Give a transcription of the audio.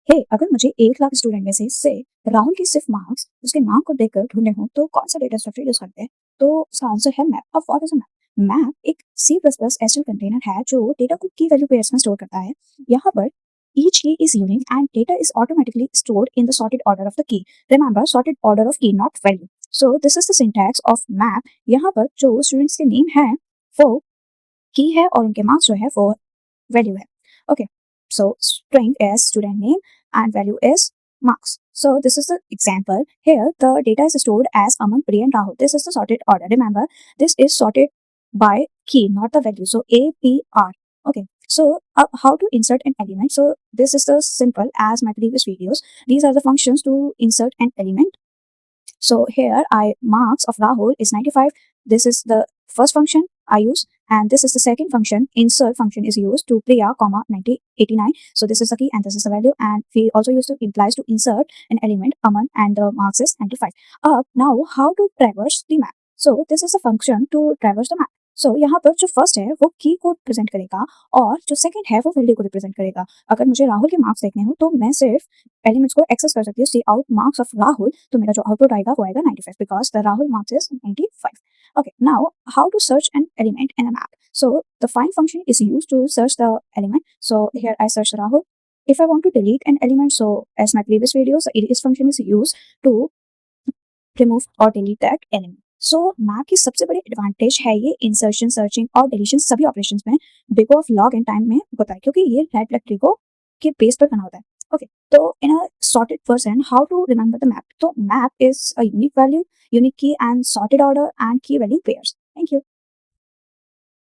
हे अगर मुझे 1 लाख स्टूडेंट में से राहुल के सिर्फ मार्क्स उसके नाम को देखकर ढूंढने हो तो कौन सा डेटा स्ट्रक्चर यूज करते हैं। तो उसका आंसर है मैप। अब what is a map? Map एक C plus plus STL container है जो डेटा को की वैल्यू पेयर्स में स्टोर करता है। यहाँ पर each key is unique and data is automatically stored in the sorted order of the key. Remember, sorted order of key, not value. So this is the syntax of map. यहाँ पर जो students के name है वो की है और उनके मार्क्स जो है वो value है. Okay, so string is student name and value is marks. So this is the example. Here the data is stored as Aman, Priya and Rahul. This is the sorted order. Remember, this is sorted by key, not the value. So A, P, R. Okay. So how to insert an element? So this is the simple as my previous videos. These are the functions to insert an element. So here marks of Rahul is 95. This is the first function I use, and this is the second function. Insert function is used to Priya, 89. So this is the key and this is the value, and we also use to implies to insert an element Aman and the marks is 95. Now how to traverse the map? So this is a function to traverse the map. So यहाँ पर जो first है वो की को represent करेगा और जो सेकंड है वो वैल्यू को रिप्रेजेंट करेगा। अगर मुझे राहुल के मार्क्स देखने हो तो मैं सिर्फ एलिमेंट्स को एक्सेस कर सकती हूँ, सी आउट मार्क्स ऑफ राहुल, तो मेरा जो आउटपुट आएगा वो आएगा 95 because the Rahul marks is 95. Okay, now how to search an element in a map? So the find function is used to search the element. So here I search Rahul. If I want to delete an element, so as my previous videos, the erase function is used to remove or delete that element. So map की सबसे बड़ी advantage है ये insertion, searching और deletion सभी operations में big of log and time में होता है क्योंकि ये रेड ब्लैक ट्री को के बेस पर करना होता है। ओके, तो in a sorted version how to remember the map? तो map is a unique value, unique key and sorted order and key value pairs. Thank you.